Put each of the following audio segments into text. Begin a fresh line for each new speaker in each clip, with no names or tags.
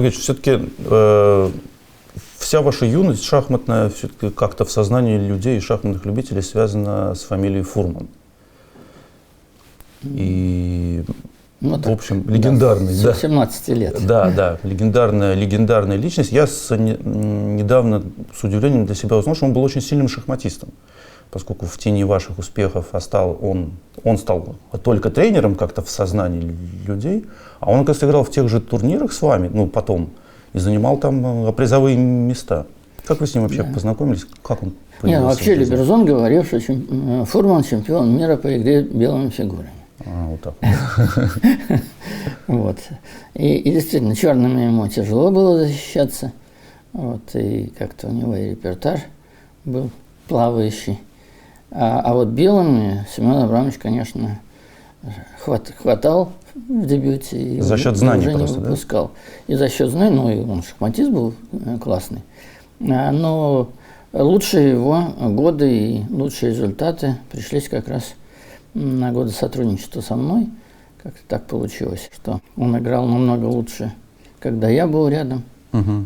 Сергей, все-таки вся ваша юность шахматная все-таки как-то в сознании людей и шахматных любителей связана с фамилией Фурман. И,
ну,
в общем, легендарный.
Да, с 17 лет.
Да, легендарная личность. Я недавно с удивлением для себя узнал, что он был очень сильным шахматистом, поскольку в тени ваших успехов он стал только тренером как-то в сознании людей, а он, оказывается, играл в тех же турнирах с вами, ну, потом, и занимал там призовые места. Как вы с ним вообще познакомились? Как он появился?
Нет, вообще Либерзон говорил, что Фурман чемпион мира по игре белыми фигурами.
Вот так.
Вот. И действительно, черными ему тяжело было защищаться. Вот, и как-то у него и репертуар был плавающий. А вот белыми Семен Абрамович, конечно, хватал в дебюте. И
за счет знаний
уже
просто,
не выпускал. Да? И за счет знаний, ну и он шахматист был классный. Но лучшие его годы и лучшие результаты пришлись как раз на годы сотрудничества со мной. Как-то так получилось, что он играл намного лучше, когда я был рядом.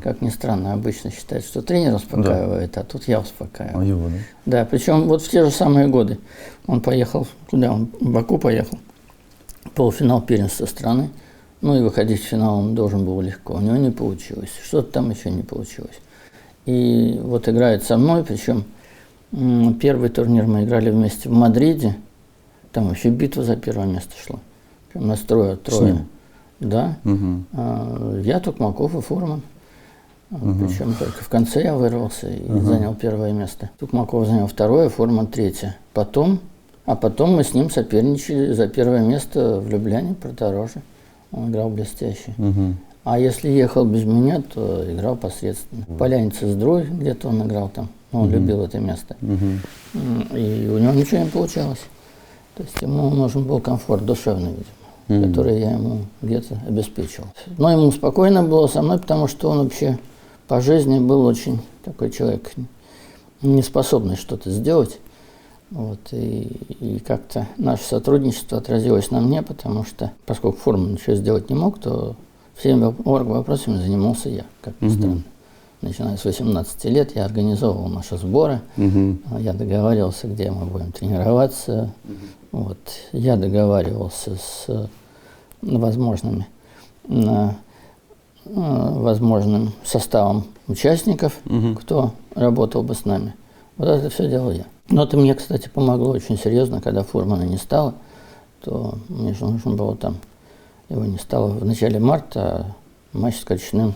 Как ни странно, обычно считают, что тренер успокаивает, да. А тут я успокаиваю.
А его, да?
Да, причем вот в те же самые годы он поехал, куда он, в Баку поехал, полуфинал первенства страны, ну и выходить в финал он должен был легко, у него не получилось, что-то там еще не получилось. И вот играет со мной, причем первый турнир мы играли вместе в Мадриде, там вообще битва за первое место шла, прям нас трое. Да, я, Тукмаков и Фурман. Причем только в конце я вырвался и занял первое место. Тукмаков занял второе, Фурман третье. Потом мы с ним соперничали за первое место в Любляне, Протороже. Он играл блестяще. А если ехал без меня, то играл посредственно. Поляница с Дрой, где-то он играл там. Он любил это место. И у него ничего не получалось. То есть ему нужен был комфорт душевный, видимо, который я ему где-то обеспечивал. Но ему спокойно было со мной, потому что он вообще по жизни был очень такой человек, не способный что-то сделать. Вот, и как-то наше сотрудничество отразилось на мне, потому что, поскольку Фурман ничего сделать не мог, то всеми оргвопросами занимался я, как ни странно. Начиная с 18 лет я организовывал наши сборы, я договаривался, где мы будем тренироваться, вот, я договаривался с возможным составом участников, кто работал бы с нами. Вот это все делал я. Но это мне, кстати, помогло очень серьезно, когда Фурмана не стало, то мне же нужно было там, его не стало в начале марта, а матч с Кочным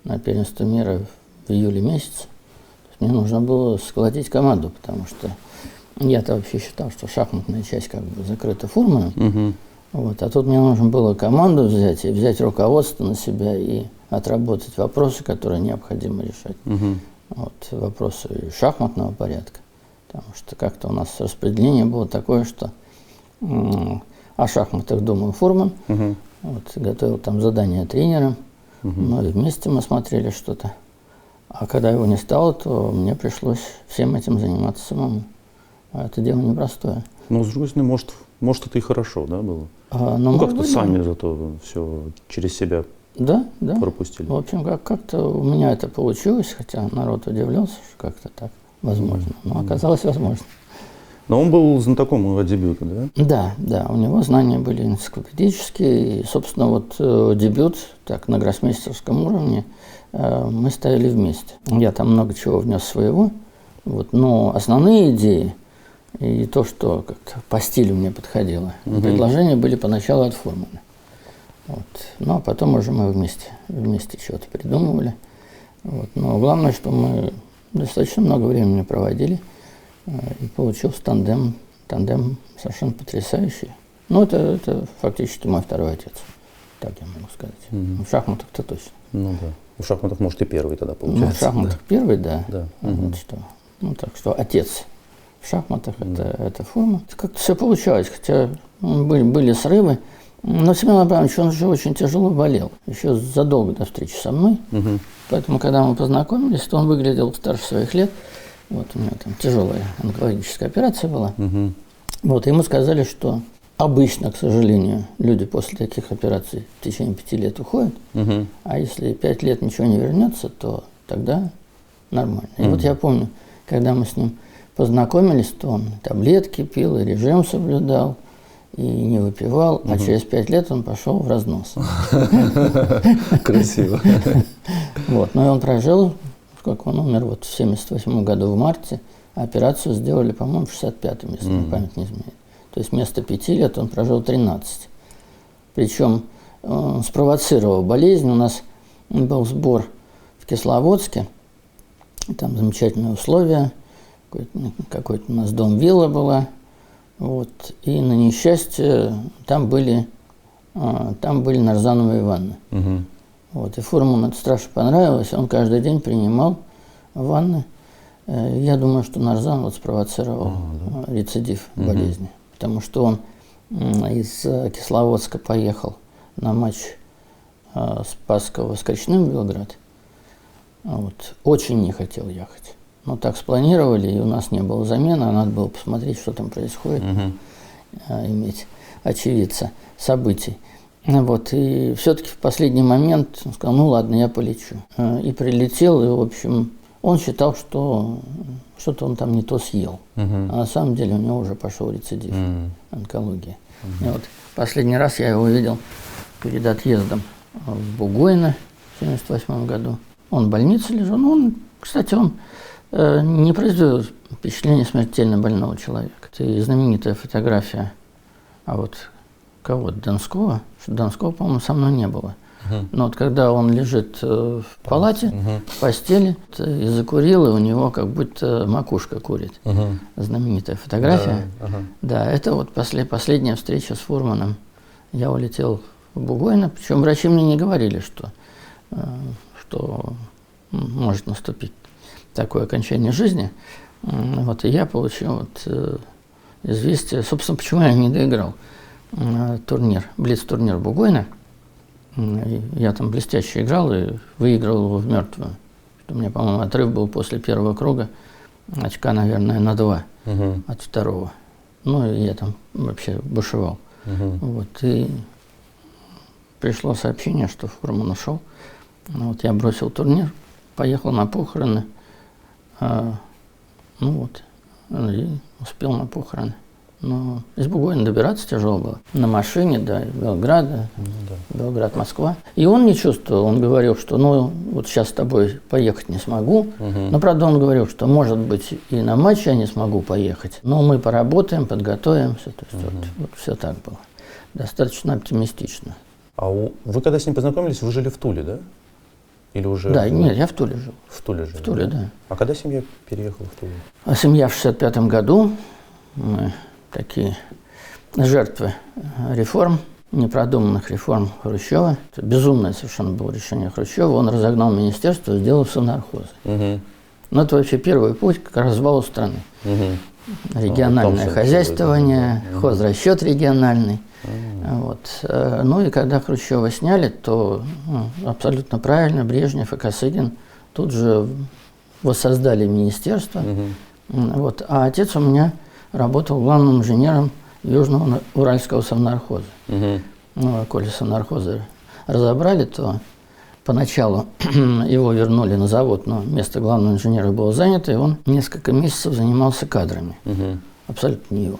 на первенство мира в июле месяце. Мне нужно было сколотить команду, потому что я-то вообще считал, что шахматная часть как бы закрыта Фурманом. Вот, а тут мне нужно было команду взять и взять руководство на себя и отработать вопросы, которые необходимо решать. Вот, вопросы шахматного порядка. Потому что как-то у нас распределение было такое, что о шахматах думал Фурман, вот, готовил там задания тренерам, ну и вместе мы смотрели что-то. А когда его не стало, то мне пришлось всем этим заниматься самому. А это дело непростое.
Но, с другой стороны, может это и хорошо, да, было?
Ну,
как-то сами зато все через себя пропустили.
В общем, как-то у меня это получилось, хотя народ удивлялся, что как-то так возможно. Но оказалось возможно.
Но он был знатоком его дебюта, да?
Да, у него знания были энциклопедические. И, собственно, вот дебют так на гроссмейстерском уровне мы ставили вместе. Я там много чего внес своего, вот, но основные идеи и то, что как-то по стилю мне подходило, предложения были поначалу от Фурмана. Вот. Ну, а потом уже мы вместе чего-то придумывали. Вот. Но главное, что мы достаточно много времени проводили, и получился тандем совершенно потрясающий. Ну, это фактически мой второй отец, так я могу сказать. В шахматах-то точно.
Ну да. В шахматах, может, и первый тогда получается.
Ну, в шахматах первый, да.
Вот
что. Ну, так что отец в шахматах это Фурман. Как-то все получалось, хотя были срывы. Но Семен Абрамович, он же очень тяжело болел, еще задолго до встречи со мной. Поэтому, когда мы познакомились, то он выглядел старше своих лет. Вот у него там тяжелая онкологическая операция была. Вот, ему сказали, что Обычно, к сожалению, люди после таких операций в течение 5 лет уходят, а если 5 лет ничего не вернется, то тогда нормально. И вот я помню, когда мы с ним познакомились, то он таблетки пил, и режим соблюдал, и не выпивал, а через 5 лет он пошел в разнос.
Красиво.
Вот. Но и он прожил, сколько он умер, вот в 1978 году в марте, операцию сделали, по-моему, в 65-м, если мне память не изменяет. То есть вместо 5 лет он прожил 13. Причем он спровоцировал болезнь. У нас был сбор в Кисловодске, там замечательные условия, какой-то у нас дом-вилла была. Вот. И на несчастье там были нарзановые ванны. Вот. И Фурману это страшно понравилось. Он каждый день принимал ванны. Я думаю, что нарзан вот спровоцировал рецидив болезни. Потому что он из Кисловодска поехал на матч Спасского с Кричным в Белград. Вот. Очень не хотел ехать. Но так спланировали, и у нас не было замены, а надо было посмотреть, что там происходит, иметь очевидца событий. Вот. И все-таки в последний момент он сказал, ну ладно, я полечу. И прилетел, и, в общем, он считал, что что-то он там не то съел. А на самом деле у него уже пошел рецидив онкологии. И вот последний раз я его видел перед отъездом в Бугойно в 1978 году. Он в больнице лежал. Ну, кстати, он не произвел впечатление смертельно больного человека. Это знаменитая фотография, а вот кого-то Донского, что Донского, по-моему, со мной не было. Но вот когда он лежит в палате, в постели, и закурил, и у него как будто макушка курит. Знаменитая фотография. Да, это вот последняя встреча с Фурманом. Я улетел в Бугойно, причем врачи мне не говорили, что может наступить такое окончание жизни. Вот, и я получил вот известие, собственно, почему я не доиграл турнир, блиц-турнир Бугойно. Я там блестяще играл и выиграл его в мертвую. У меня, по-моему, отрыв был после первого круга, очка, наверное, на 2 от второго. Ну, и я там вообще бушевал. Вот, и пришло сообщение, что Фурман ушел. Вот, я бросил турнир, поехал на похороны. Ну вот, и успел на похороны. Но из Бугойна добираться тяжело было. На машине до Белграда, Белград, Москва. И он не чувствовал, он говорил, что ну вот сейчас с тобой поехать не смогу. Но правда он говорил, что может быть и на матч я не смогу поехать, но мы поработаем, подготовимся. То есть вот все так было. Достаточно оптимистично.
А вы когда с ним познакомились, вы жили в Туле, да? Или уже?
Да, нет, я в Туле жил.
В Туле жили?
В Туле, да.
А когда семья переехала в Тулу?
А семья в 1965 году. Мы такие жертвы реформ, непродуманных реформ Хрущева. Это безумное совершенно было решение Хрущева. Он разогнал министерство и сделал совнархозы. Но это вообще первый путь к развалу страны. Региональное хозяйствование, хозрасчет региональный. Вот. Ну и когда Хрущева сняли, то абсолютно правильно Брежнев и Косыгин тут же воссоздали министерство. Вот. А отец у меня работал главным инженером Южного Уральского совнархоза. Ну, коли совнархозы разобрали, то поначалу его вернули на завод, но место главного инженера было занято, и он несколько месяцев занимался кадрами. Абсолютно не его.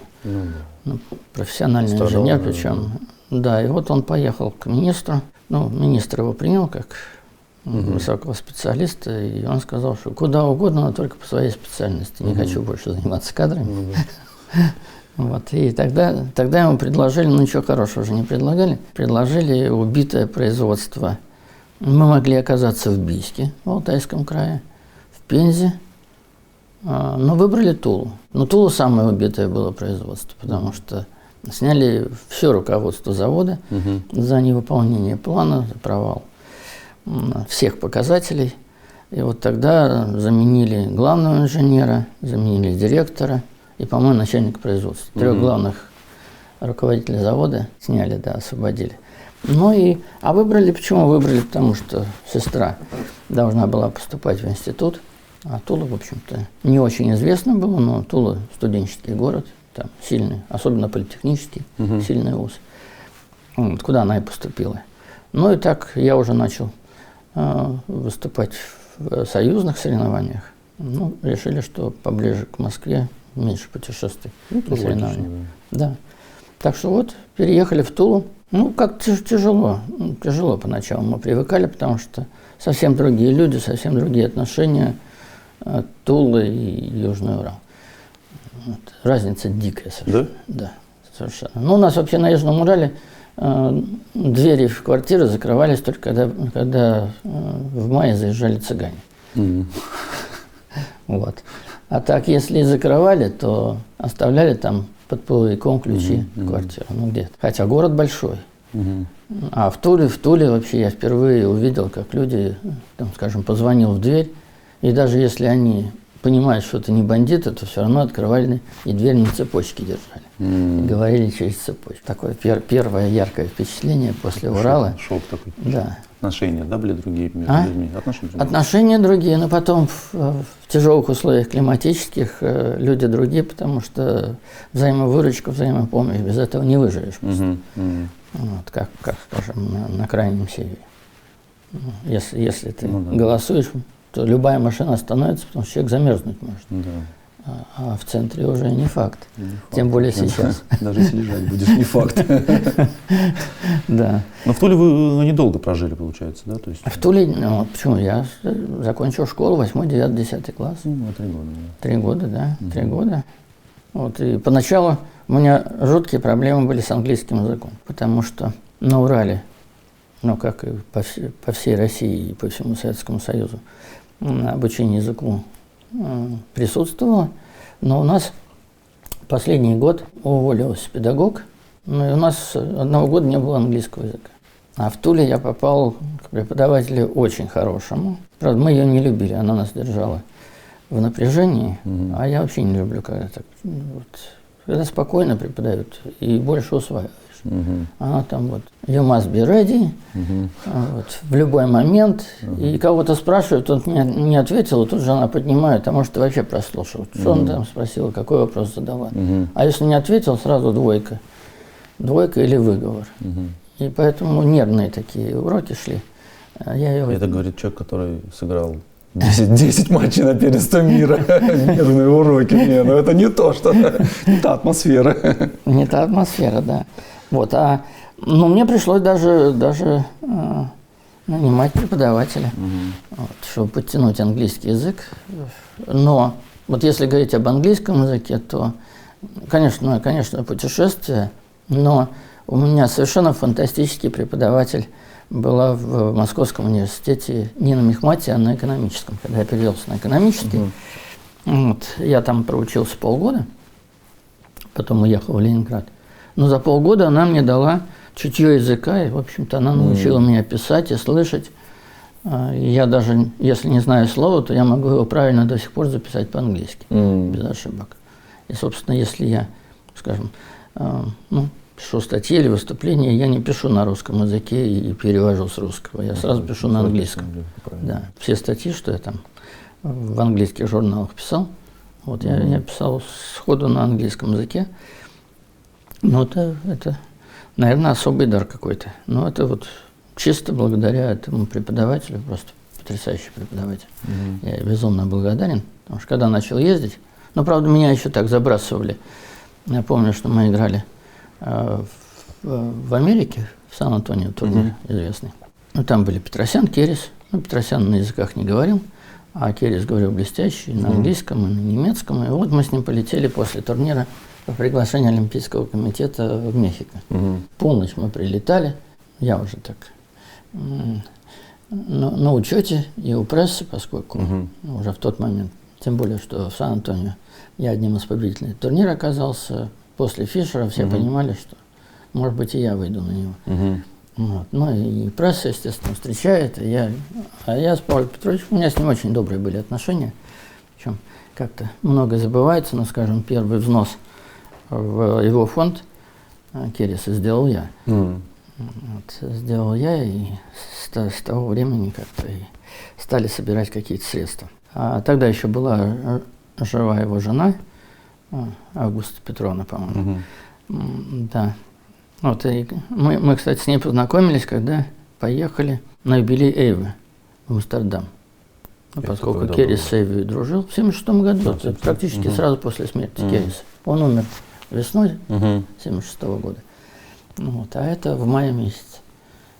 Ну, профессиональный инженер, причем. Да, и вот он поехал к министру. Ну, министр его принял как высокого специалиста, и он сказал, что куда угодно, но только по своей специальности. Не хочу больше заниматься кадрами. Вот. И тогда ему предложили, ну ничего хорошего уже не предлагали, предложили убитое производство. Мы могли оказаться в Бийске, в Алтайском крае, в Пензе, но выбрали Тулу. Но Тула самое убитое было производство, потому что сняли все руководство завода за невыполнение плана, за провал всех показателей. И вот тогда заменили главного инженера, заменили директора и, по-моему, начальника производства. 3 главных руководителей завода сняли, да, освободили. Ну и, а выбрали, почему выбрали? Потому что сестра должна была поступать в институт, а Тула, в общем-то, не очень известно было, но Тула студенческий город, там сильный, особенно политехнический, сильный вуз. Вот, куда она и поступила. Ну и так я уже начал выступать в союзных соревнованиях. Ну, решили, что поближе к Москве меньше путешествий. Соревнований. Да. Так что вот, переехали в Тулу. Ну, как тяжело. Тяжело поначалу. Мы привыкали, потому что совсем другие люди, совсем другие отношения. Тула и Южный Урал. Вот. Разница дикая совершенно. Да? Да, совершенно. Ну, у нас вообще на Южном Урале двери в квартиры закрывались только когда в мае заезжали цыгане. Вот. А так, если и закрывали, то оставляли там под половиком ключи в квартиру. Ну, где-то. Хотя город большой. А в Туле вообще я впервые увидел, как люди, там, скажем, позвонил в дверь, и даже если они понимают, что это не бандиты, то все равно открывали и дверь на цепочке держали. И говорили через цепочку. Такое первое яркое впечатление после Урала.
Шок такой.
Да.
Отношения, да, были другие между людьми?
Отношения другие, но потом в тяжелых условиях климатических люди другие, потому что взаимовыручка, взаимопомощь, без этого не выживешь просто. Вот, как скажем, на крайнем севере. Если ты голосуешь, то любая машина остановится, потому что человек замерзнуть может.
Да.
А в центре уже не факт. Тем более сейчас.
Даже если лежать будешь, не факт.
Да.
Но в Туле вы недолго прожили, получается, да? То есть...
В Туле, ну, почему? Я закончил школу, 8, 9, 10 класс.
3 года.
3 года, да. 3 года. Вот, и поначалу у меня жуткие проблемы были с английским языком, потому что на Урале, ну, как и по всей России и по всему Советскому Союзу, обучение языку присутствовало, но у нас последний год уволился педагог, ну и у нас 1 года не было английского языка. А в Туле я попал к преподавателю очень хорошему. Правда, мы ее не любили, она нас держала в напряжении, а я вообще не люблю, когда так, вот, когда спокойно преподают и больше усваиваешь. Она там вот you must be ready, вот, в любой момент, и кого-то спрашивают, он не ответил, и тут же она поднимает, а может, ты вообще прослушал. Что он там спросил, какой вопрос задала. А если не ответил, сразу двойка. Двойка или выговор. И поэтому нервные такие уроки шли.
Это говорит человек, который сыграл 10 матчей на первенство мира. Нервные уроки. Не, ну это не то, что не та атмосфера.
Не та атмосфера, да. Вот, ну, мне пришлось даже нанимать преподавателя, вот, чтобы подтянуть английский язык. Но вот если говорить об английском языке, то, конечно, путешествие, но у меня совершенно фантастический преподаватель была в Московском университете не на мехмате, а на экономическом. Когда я перевелся на экономический, вот, я там проучился полгода, потом уехал в Ленинград. Но за полгода она мне дала чутье языка, и, в общем-то, она научила меня писать и слышать. Я даже, если не знаю слова, то я могу его правильно до сих пор записать по-английски, без ошибок. И, собственно, если я, скажем, пишу статьи или выступления, я не пишу на русском языке и перевожу с русского, я сразу пишу на английском. Да. Все статьи, что я там в английских журналах писал, вот я писал сходу на английском языке. Ну, это, наверное, особый дар какой-то. Но это вот чисто благодаря этому преподавателю, просто потрясающий преподаватель. Я безумно благодарен, потому что когда начал ездить, ну, правда, меня еще так забрасывали. Я помню, что мы играли в Америке, в Сан-Антонио, турнир известный. Ну, там были Петросян, Керес. Ну, Петросян на языках не говорил, а Керес говорил блестяще на английском, и на немецком. И вот мы с ним полетели после турнира по приглашению Олимпийского комитета в Мехико. Полночь мы прилетали, я уже так на учете и у прессы, поскольку уже в тот момент, тем более, что в Сан-Антонио я одним из победителей турнира оказался. После Фишера все понимали, что, может быть, и я выйду на него. Вот. Ну и пресса, естественно, встречает. А я с Павлом Петровичем, у меня с ним очень добрые были отношения. Причем как-то много забывается, но, скажем, первый взнос в его фонд Кереса сделал я. Вот, сделал я, и с того времени как-то и стали собирать какие-то средства. А тогда еще была жива его жена, Августа Петровна, по-моему. Да. Вот, и мы, кстати, с ней познакомились, когда поехали на юбилей Эйвы в Амстердам. Ну, поскольку Керрис с Эйвой дружил в 1976 году, это практически сразу после смерти Керриса. Он умер весной 1976 года. Вот, а это в мае месяце.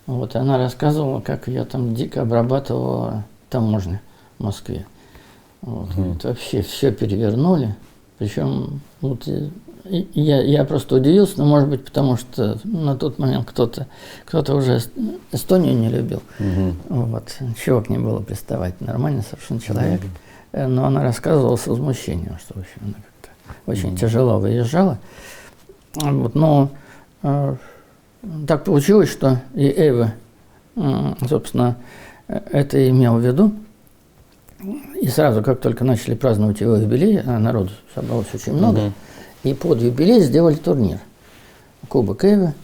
Вот, и она рассказывала, как я там дико обрабатывала таможню в Москве. Вот, вот, вообще все перевернули. Причем вот, я просто удивился, но может быть потому, что на тот момент кто-то уже Эстонию не любил. Вот, чего к ней было приставать, нормальный совершенно человек. Но она рассказывала с возмущением, что в общем, она как-то очень тяжело выезжала. Вот, но так получилось, что и Эйва, собственно, это имел в виду. И сразу, как только начали праздновать его юбилей, а народу собралось очень много, и под юбилей сделали турнир. Кубок Эйвы,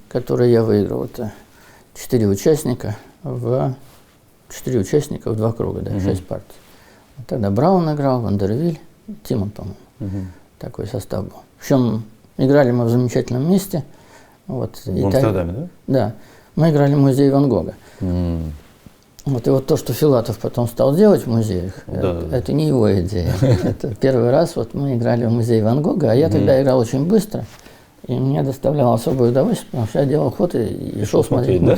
который я выиграл. Это 4 участника в 2 круга, да, 6 партий. Тогда Браун играл, Вандервиль, Тимон, по-моему. Такой состав был. Причем играли мы в замечательном месте. Вот,
в Амстердаме, да?
Да. Мы играли в музее Ван Гога. Вот, и вот то, что Филатов потом стал делать в музеях, это не его идея. Это первый раз вот мы играли в музее Ван Гога, а я тогда играл очень быстро, и мне доставляло особое удовольствие, потому что я делал ход и шел смотреть.
Да?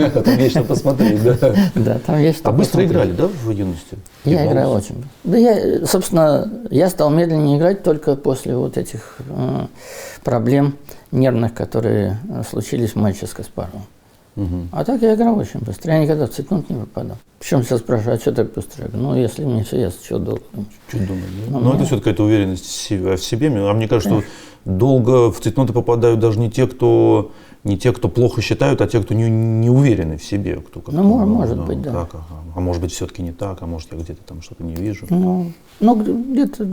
Там есть что посмотреть, да?
Да, там есть что
быстро играли, да, в юности?
Я играл очень быстро. Да, собственно, я стал медленнее играть только после вот этих проблем нервных, которые случились в матче с Каспаровым. А так я играл очень быстро. Я никогда в цейтнот не выпадал. Причем сейчас спрашивают, а что так быстро? Я говорю, ну, если мне все ясно, что долго думать?
Чуть думать, да? Но это все какая-то уверенность в себе. А мне кажется, что долго в цейтноты попадают даже не те, кто плохо считают, а те, кто не уверены в себе. Кто
может быть, да.
Так, а может быть, все-таки не так, а может, я где-то там что-то не вижу.
Ну где-то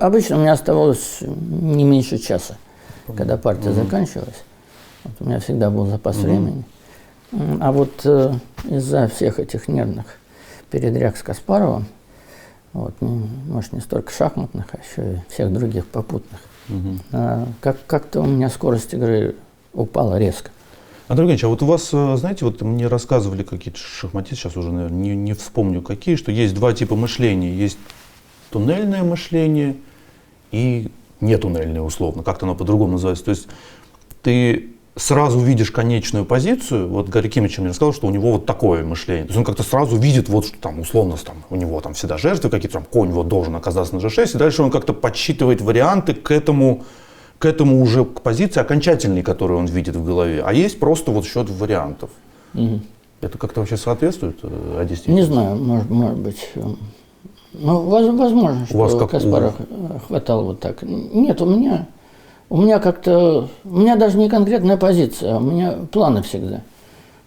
обычно у меня оставалось не меньше часа, когда партия заканчивалась. Вот у меня всегда был запас времени. А вот из-за всех этих нервных передряг с Каспаровым, вот, может, не столько шахматных, а еще и всех других попутных, как-то у меня скорость игры упала резко.
Андрей Евгеньевич, а вот у вас, знаете, вот мне рассказывали какие-то шахматисты, сейчас уже, наверное, не вспомню какие, что есть 2 типа мышления. Есть туннельное мышление и нетуннельное, условно, как-то оно по-другому называется. То есть ты сразу видишь конечную позицию. Вот Гарри Киммич мне рассказал, что у него вот такое мышление. То есть он как-то сразу видит, вот что там условно там, у него там всегда жертвы какие-то, там конь вот должен оказаться на g6, и дальше он как-то подсчитывает варианты к этому уже к позиции окончательной, которую он видит в голове. А есть просто вот счет вариантов. Это как-то вообще соответствует действительности?
Не знаю, может быть. Ну, возможно, что Каспаров хватало вот так. Нет, у меня как-то, у меня даже не конкретная позиция, а у меня планы всегда.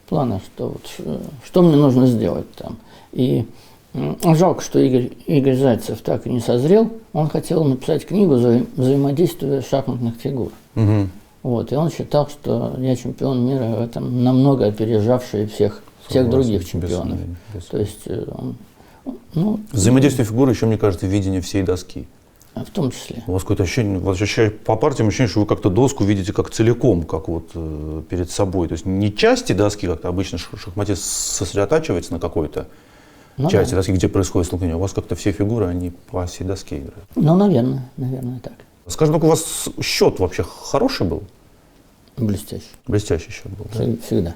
Планы, что мне нужно сделать там. И жалко, что Игорь Зайцев так и не созрел. Он хотел написать книгу «Взаимодействие шахматных фигур». Вот, и он считал, что я чемпион мира в этом, намного опережавший всех других чемпионов. То есть,
взаимодействие фигуры еще, мне кажется, видение всей доски.
В том числе.
У вас какое-то ощущение, по партиям ощущение, что вы как-то доску видите как целиком, как вот перед собой. То есть не части доски, как-то обычно шахматист сосредотачивается на какой-то части доски, где происходит столкновение. У вас как-то все фигуры, они по всей доске играют.
Ну, наверное так.
Скажем так, у вас счет вообще хороший был?
Блестящий.
Блестящий счет был, да?
Всегда.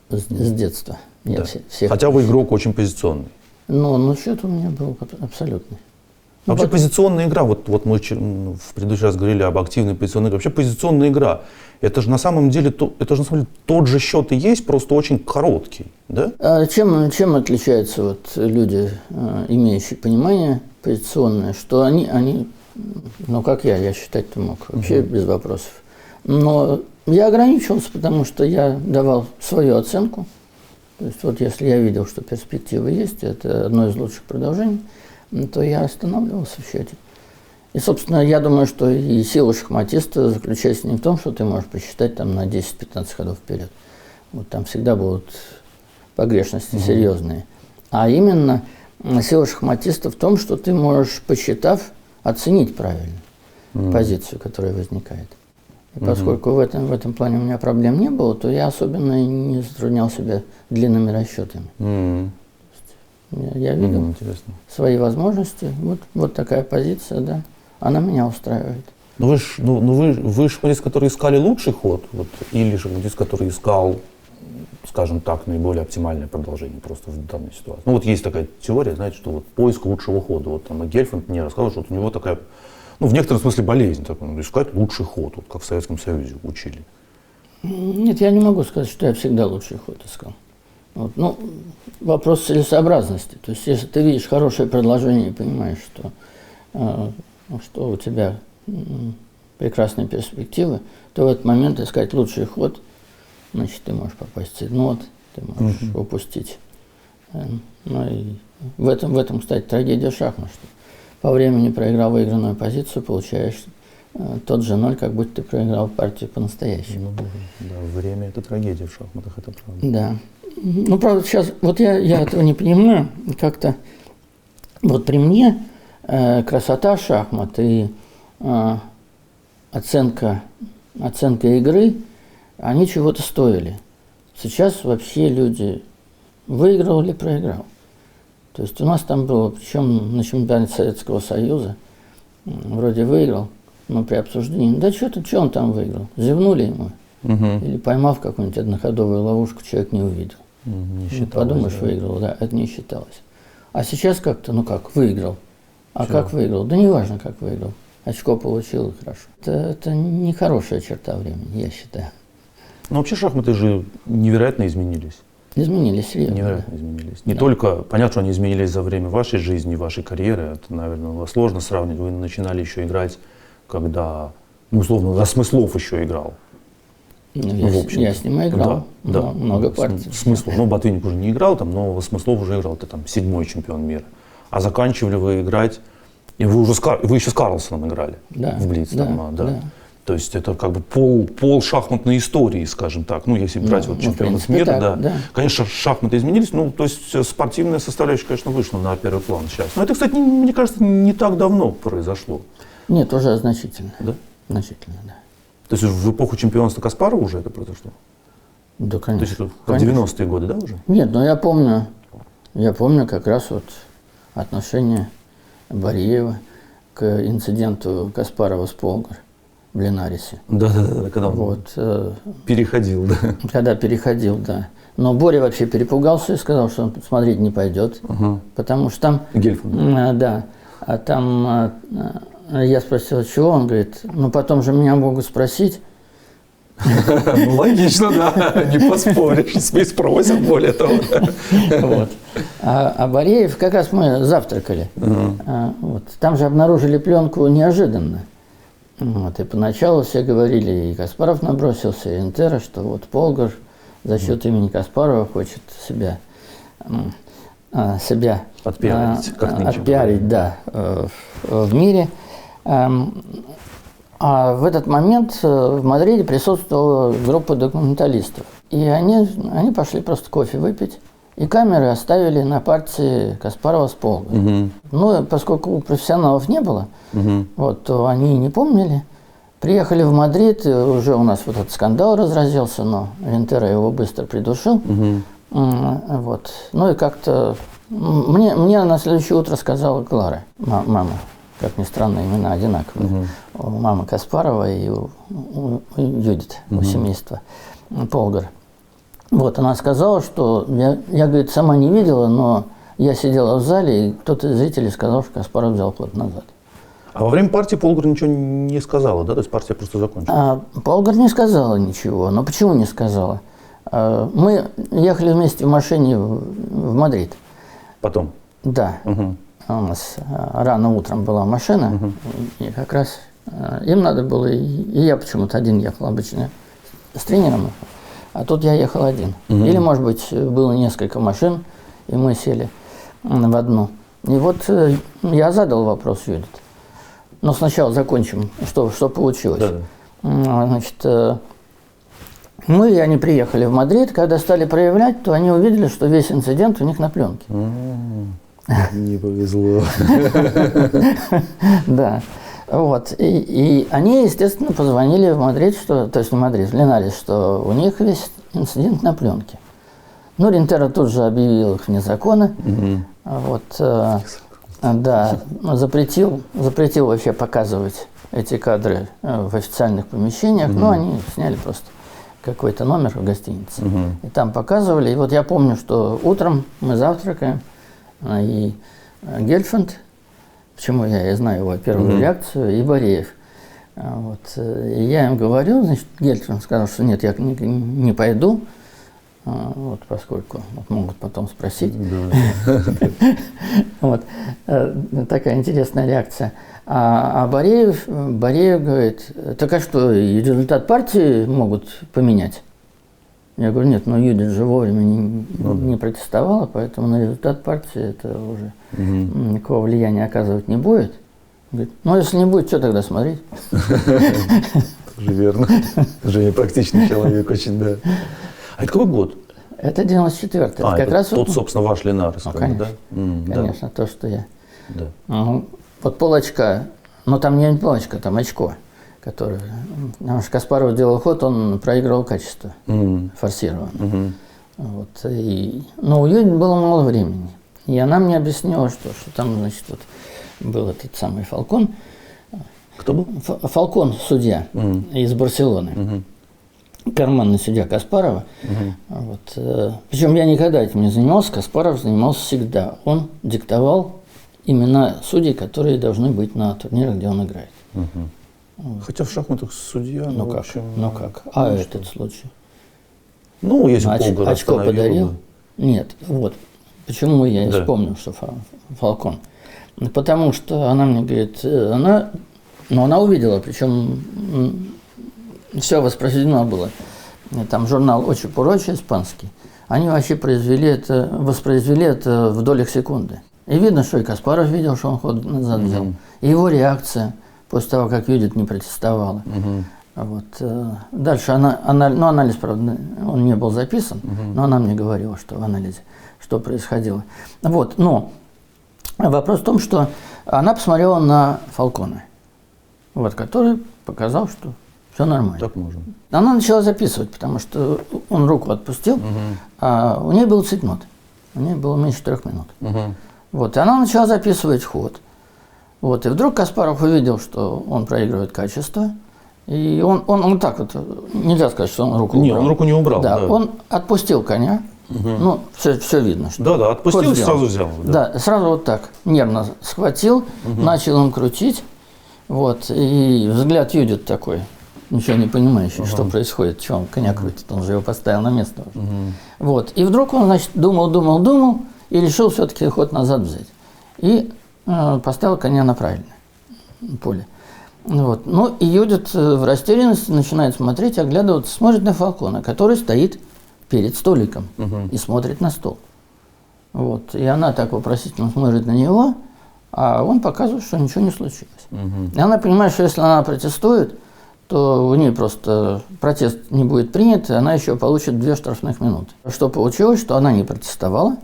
С детства.
Да. Хотя вы игрок очень позиционный.
Но счет у меня был абсолютный.
Вообще позиционная игра, вот мы в предыдущий раз говорили об активной позиционной игре. Вообще позиционная игра, это же на самом деле тот же счет и есть, просто очень короткий, да?
А чем отличаются вот люди, имеющие понимание позиционное, что они ну как я считать-то мог, вообще без вопросов. Но я ограничивался, потому что я давал свою оценку. То есть вот если я видел, что перспективы есть, это одно из лучших продолжений, то я останавливался в счете. И, собственно, я думаю, что и сила шахматиста заключается не в том, что ты можешь посчитать там на 10-15 ходов вперед. Вот там всегда будут погрешности серьезные. А именно сила шахматиста в том, что ты можешь, посчитав, оценить правильно позицию, которая возникает. И поскольку в этом плане у меня проблем не было, то я особенно не затруднял себя длинными расчетами. Я видел свои возможности. Вот такая позиция, да. Она меня устраивает.
Ну вы шахматист, который искали лучший ход, вот, или шахматист, который искал, скажем так, наиболее оптимальное продолжение просто в данной ситуации. Ну вот есть такая теория, знаете, что вот поиск лучшего хода. Вот там Гельфанд мне рассказывал, что вот у него такая, ну в некотором смысле болезнь, такой, искать лучший ход, вот, как в Советском Союзе учили.
Нет, я не могу сказать, что я всегда лучший ход искал. Вот, ну, вопрос целесообразности. То есть, если ты видишь хорошее предложение и понимаешь, что у тебя прекрасные перспективы, то в этот момент искать лучший ход, значит, ты можешь попасть в цейтнот, ты можешь упустить. Ну и в этом, кстати, трагедия шахмат, что по времени проиграл выигранную позицию, получаешь тот же ноль, как будто ты проиграл партию по-настоящему.
Ну, да, время – это трагедия в шахматах, это правда.
Да. Ну, правда, сейчас, вот я этого не понимаю, как-то, вот при мне красота шахмат и оценка игры, они чего-то стоили. Сейчас вообще люди выиграл или проиграл. То есть у нас там было, причем на чемпионате Советского Союза, вроде выиграл, но при обсуждении, да что он там выиграл, зевнули ему. Или поймав какую-нибудь одноходовую ловушку, человек не увидел.
Не считалось,
подумаешь,
да.
выиграл, да, это не считалось. А сейчас как-то, выиграл. А как выиграл? Да не важно, как выиграл. Очко получил, и хорошо. Это не хорошая черта времени, я считаю.
Но вообще шахматы же невероятно изменились.
Изменились, серьезно.
Невероятно изменились. Не только, понятно, что они изменились за время вашей жизни, вашей карьеры. Это, наверное, сложно сравнить. Вы начинали еще играть, когда, условно, за Смыслов еще играл.
Я с ним играл,
да,
много партий.
Смыслов. Ну, Ботвинник уже не играл, но Смыслов уже играл, ты там 7-й чемпион мира. А заканчивали вы играть, и вы еще с Карлсоном играли в Блиц. Да. То есть это как бы пол шахматной истории, скажем так. Ну, если брать чемпионов мира, да. Конечно, шахматы изменились, то есть спортивная составляющая, конечно, вышла на первый план сейчас. Но это, кстати, мне кажется, не так давно произошло.
Нет, уже значительно.
Да?
Значительно, да.
То есть в эпоху чемпионства Каспарова уже это произошло?
Да, конечно.
То есть это в 90-е годы, да, уже?
Нет, но я помню как раз вот отношение Бариева к инциденту Каспарова с Полгар в Линарисе.
Да, когда он переходил, да.
Когда переходил, да. Но Боря вообще перепугался и сказал, что он смотреть не пойдет, потому что там...
Гельфанд.
Да. А там я спросил, чего? Он говорит, потом же меня могут спросить.
Ну, логично, да, не поспоришь, спросят, более того.
Вот. А Бореев, как раз мы завтракали. Там же обнаружили пленку неожиданно. И поначалу все говорили, и Каспаров набросился, и Интера, что вот Полгар за счет имени Каспарова хочет себя отпиарить, да, в мире. А в этот момент в Мадриде присутствовала группа документалистов. И они пошли просто кофе выпить. И камеры оставили на партии Каспарова с Полгаром. Ну, поскольку профессионалов не было, то они не помнили. Приехали в Мадрид, и уже у нас вот этот скандал разразился, но Вентера его быстро придушил. Ну и как-то мне на следующее утро сказала Клара, мама. Как ни странно, имена одинаковые. У мамы Каспарова и у Юдит, у семейства Полгар. Она сказала, что я, говорит, сама не видела, но я сидела в зале, и кто-то из зрителей сказал, что Каспаров взял ход назад.
А во время партии Полгар ничего не сказала, да? То есть партия просто закончилась?
Полгар не сказала ничего. Но почему не сказала? Мы ехали вместе в машине в Мадрид.
Потом?
Да. У нас рано утром была машина, и как раз им надо было, и я почему-то один ехал, обычно с тренером, а тут я ехал один. Или, может быть, было несколько машин, и мы сели в одну. И я задал вопрос Юдит. Но сначала закончим, что получилось. Значит, мы и они приехали в Мадрид, когда стали проявлять, то они увидели, что весь инцидент у них на пленке.
Не повезло.
Да. Вот. И они, естественно, позвонили в Мадрид, что, то есть в Мадрид, в Линарес, что у них весь инцидент на пленке. Ну, Рентеро тут же объявил их вне закона. Вот, да, запретил вообще показывать эти кадры в официальных помещениях. Но они сняли просто какой-то номер в гостинице. И там показывали. И вот я помню, что утром мы завтракаем, и Гельфанд, почему я знаю его первую реакцию, и Бореев. Вот. И я им говорю, значит, Гельфанд сказал, что нет, я не пойду, вот, поскольку вот, могут потом спросить. Вот. Такая интересная реакция. А Бореев говорит, так а что, и результат партии могут поменять? Я говорю, нет, но Юдит же вовремя не протестовала, поэтому на результат партии это уже никакого влияния оказывать не будет. Говорит, ну если не будет, что тогда смотреть?
Тоже верно. Женя практичный человек очень, да. А это какой год?
Это 94-й.
А, это раз тот, собственно, ваш Линарес,
конечно,
да?
Конечно, то, что я.
Да.
Вот полочка, но там не полочка, там очко. Который, потому что Каспаров делал ход, он проигрывал качество, форсированно. Вот, но у Юдит было мало времени. И она мне объяснила, что там, значит, вот был этот самый Фалкон.
Кто был?
Фалкон, судья из Барселоны. Карманный судья Каспарова. Вот, причем я никогда этим не занимался, Каспаров занимался всегда. Он диктовал имена судей, которые должны быть на турнирах, где он играет.
Хотя в шахматах судья,
ну как,
общем,
ну как. А ну, этот случай?
Ну, если полгода
очко подарил? Нет, вот. Почему я вспомнил, что Фалкон? Потому что она мне говорит, она увидела, причем все воспроизведено было. Там журнал «Очи por очи» испанский. Они вообще воспроизвели это в долях секунды. И видно, что и Каспаров видел, что он ход назад взял. И его реакция после того, как Юдит не протестовала. Вот. Дальше анализ, правда, он не был записан, но она мне говорила, что в анализе, что происходило. Вот. Но вопрос в том, что она посмотрела на Фалкона, вот, который показал, что все нормально.
Так можно.
Она начала записывать, потому что он руку отпустил, а у нее был цейтнот. У нее было меньше 3 минут. Вот. И она начала записывать ход. Вот, и вдруг Каспаров увидел, что он проигрывает качество, и он так вот, нельзя сказать, что он руку убрал.
Нет, он руку не убрал.
Да, он отпустил коня, ну, все видно. Что
да, отпустил и сразу взял.
Да, сразу вот так, нервно схватил, начал им крутить, вот, и взгляд Юдит такой, ничего не понимающий, что происходит, что он коня крутит, он же его поставил на место уже. Вот, и вдруг он, значит, думал, и решил все-таки ход назад взять. И поставил коня на правильное поле. Вот. Ну, и Юдит в растерянности начинает смотреть, оглядываться, смотрит на Фалкона, который стоит перед столиком и смотрит на стол. Вот. И она так вопросительно смотрит на него, а он показывает, что ничего не случилось. И она понимает, что если она протестует, то у нее просто протест не будет принят, и она еще получит 2 штрафных минуты. Что получилось, что она не протестовала.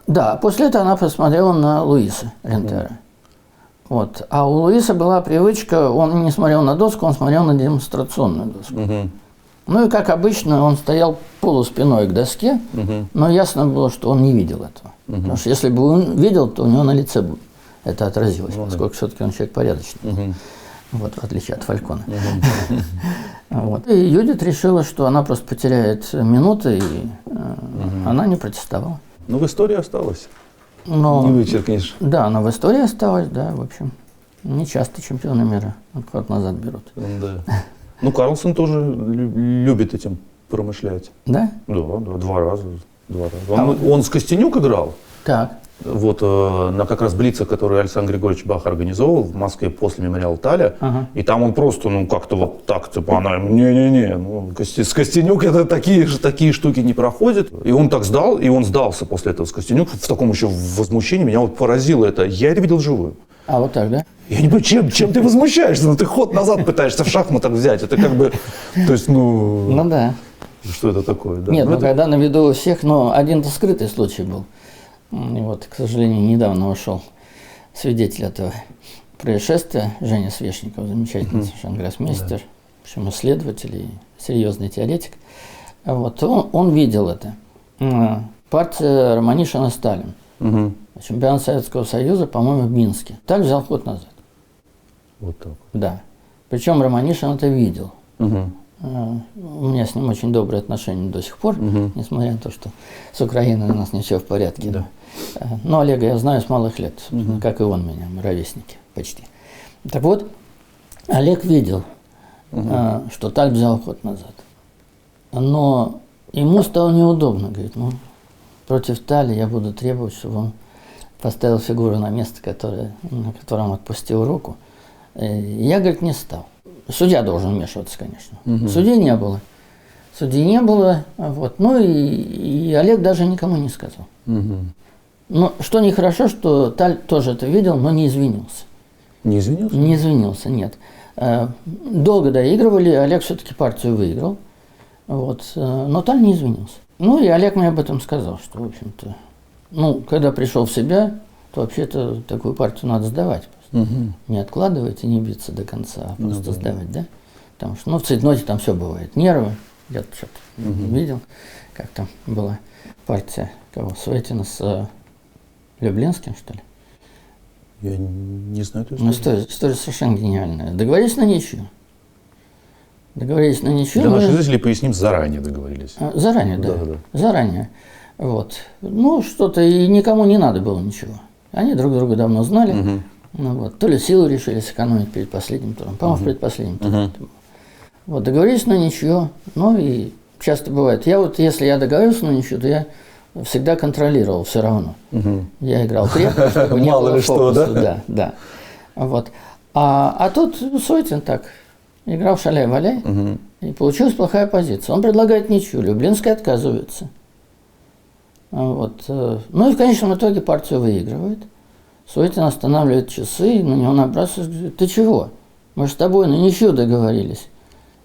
Да, после этого она посмотрела на Луиса Рентеро. Вот. А у Луиса была привычка, он не смотрел на доску, он смотрел на демонстрационную доску. Ну и как обычно, он стоял полуспиной к доске, но ясно было, что он не видел этого. Потому что если бы он видел, то у него на лице бы это отразилось, поскольку все-таки он человек порядочный. Вот, в отличие от Фалькона. Вот. И Юдит решила, что она просто потеряет минуты, и она не протестовала.
Ну, в истории осталось.
Но,
не вычеркнешь.
Да, но в истории осталось, да, в общем. Не часто чемпионы мира ход назад берут.
Да. Ну, Карлсон тоже любит этим промышлять.
Да?
Да, 2 раза. Он с Костенюк играл.
Так.
Вот на как раз блицах, который Александр Григорьевич Бах организовал в Москве после мемориала Таля. И там он просто, как-то вот так, типа, она, с Костенюк это такие штуки не проходят. И он так сдал, и он сдался после этого с Костенюк в таком еще возмущении. Меня вот поразило это. Я это видел вживую.
А вот так, да?
Я не понимаю, чем ты возмущаешься? Ну, ты ход назад пытаешься в шахматах взять. Это как бы, то есть,
Ну да.
Что это такое? Да?
Нет, когда на виду у всех, но один-то скрытый случай был. И вот, к сожалению, недавно ушел свидетель этого происшествия, Женя Свешников, замечательный совершенно гроссмейстер, в общем, исследователь и серьезный теоретик. Вот, он видел это. Партия Романишина-Сталин. Чемпионат Советского Союза, по-моему, в Минске. Так взял ход назад.
Вот так.
Да. Причем Романишин это видел. У меня с ним очень добрые отношения до сих пор, несмотря на то, что с Украиной у нас не все в порядке.
Да.
Но Олега я знаю с малых лет, как и он меня, мы ровесники почти. Так вот, Олег видел, что так взял ход назад. Но ему стало неудобно, говорит, ну, против Тали я буду требовать, чтобы он поставил фигуру на место, на котором отпустил руку. Я, говорит, не стал. Судья должен вмешиваться, конечно. Судьи не было. Судьи не было. Вот. Ну и Олег даже никому не сказал. Но что нехорошо, что Таль тоже это видел, но не извинился.
Не извинился?
Не извинился, нет. Долго доигрывали, Олег все-таки партию выиграл. Вот. Но Таль не извинился. Ну и Олег мне об этом сказал, что, в общем-то, ну, когда пришел в себя, то вообще-то такую партию надо сдавать. Не откладывать и не биться до конца, а просто сдавать, да? Потому что, ну, в цейтноте там все бывает. Нервы, я что-то видел, как там была партия кого? Светина с Люблинским, что ли?
Я не знаю эту
Ну,
историю.
история совершенно гениальная. Договорились на ничью. Договорились на ничью.
Для наших зрителей поясним, заранее договорились.
Заранее, да.
Да.
Заранее. Вот. Ну, что-то и никому не надо было ничего. Они друг друга давно знали. Ну, вот. То ли силу решили сэкономить перед последним туром. По-моему, в предпоследнем туре. Вот, договорились на ничью. Ну и часто бывает. Я вот, если я договорился на ничью, то я всегда контролировал все равно. Я играл крепко, чтобы не
Мало
было
ли что,
фокуса. Да. Вот. А тут Сойтин так играл шаляй-валяй, и получилась плохая позиция. Он предлагает ничью, Люблинский отказывается. Вот. Ну и в конечном итоге партию выигрывает. Сойтин останавливает часы, на него набрасывается, говорит, ты чего? Мы же с тобой на ничью договорились.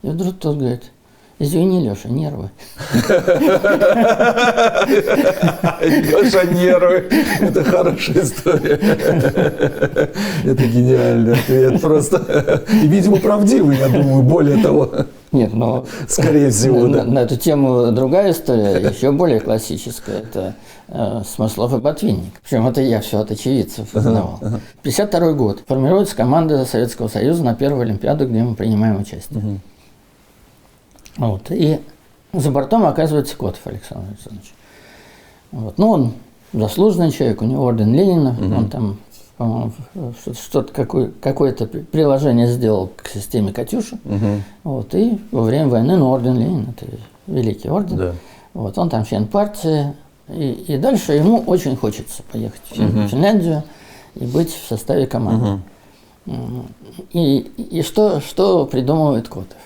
И вдруг тот говорит, извини, Леша, нервы.
Леша, нервы. Это хорошая история. Это гениальный ответ. Просто, и, видимо, правдивый, я думаю, более того.
Нет, но
скорее всего, да.
На эту тему другая история, еще более классическая. Это Смыслов и Ботвинник. Причем это я все от очевидцев узнавал. 1952 год. Формируется команда Советского Союза на первую Олимпиаду, где мы принимаем участие. Вот. И за бортом оказывается Котов Александр Александрович. Вот. Ну, он заслуженный человек, у него орден Ленина, он там, по-моему, что-то какое-то приложение сделал к системе «Катюша». Вот. И во время войны, ну, орден Ленина, это великий орден.
Да. Вот.
Он там член партии. И дальше ему очень хочется поехать в Финляндию и быть в составе команды. И что придумывает Котов?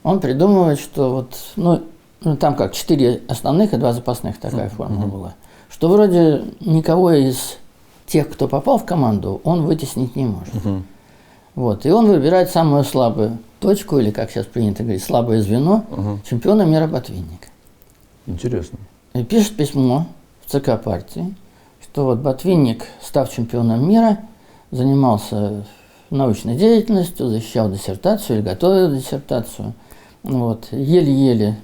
Он придумывает, что вот, ну там как 4 основных и 2 запасных такая форма была, что вроде никого из тех, кто попал в команду, он вытеснить не может. Вот, и он выбирает самую слабую точку, или как сейчас принято говорить, слабое звено чемпиона мира Ботвинника.
Интересно.
И пишет письмо в ЦК партии, что вот Ботвинник, став чемпионом мира, занимался научной деятельностью, защищал диссертацию или готовил диссертацию. Вот, еле-еле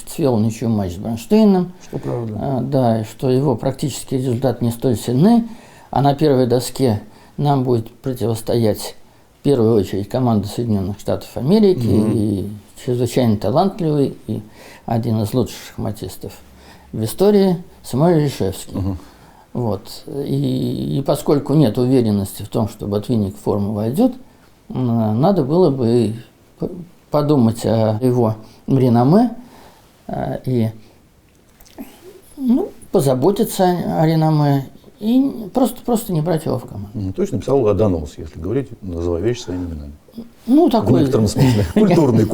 свел ничью матч с Бронштейном.
Что правда.
Да, и что его практический результат не столь сильны, а на первой доске нам будет противостоять в первую очередь команда Соединенных Штатов Америки и чрезвычайно талантливый и один из лучших шахматистов в истории Самуэль Лишевский. Вот. И поскольку нет уверенности в том, что Ботвинник в форму войдет, надо было бы подумать о его реноме и позаботиться о реноме и просто не брать его в команду.
То есть написал донос, если говорить, называя вещи своими именами.
Ну, такой...
В некотором смысле. Культурный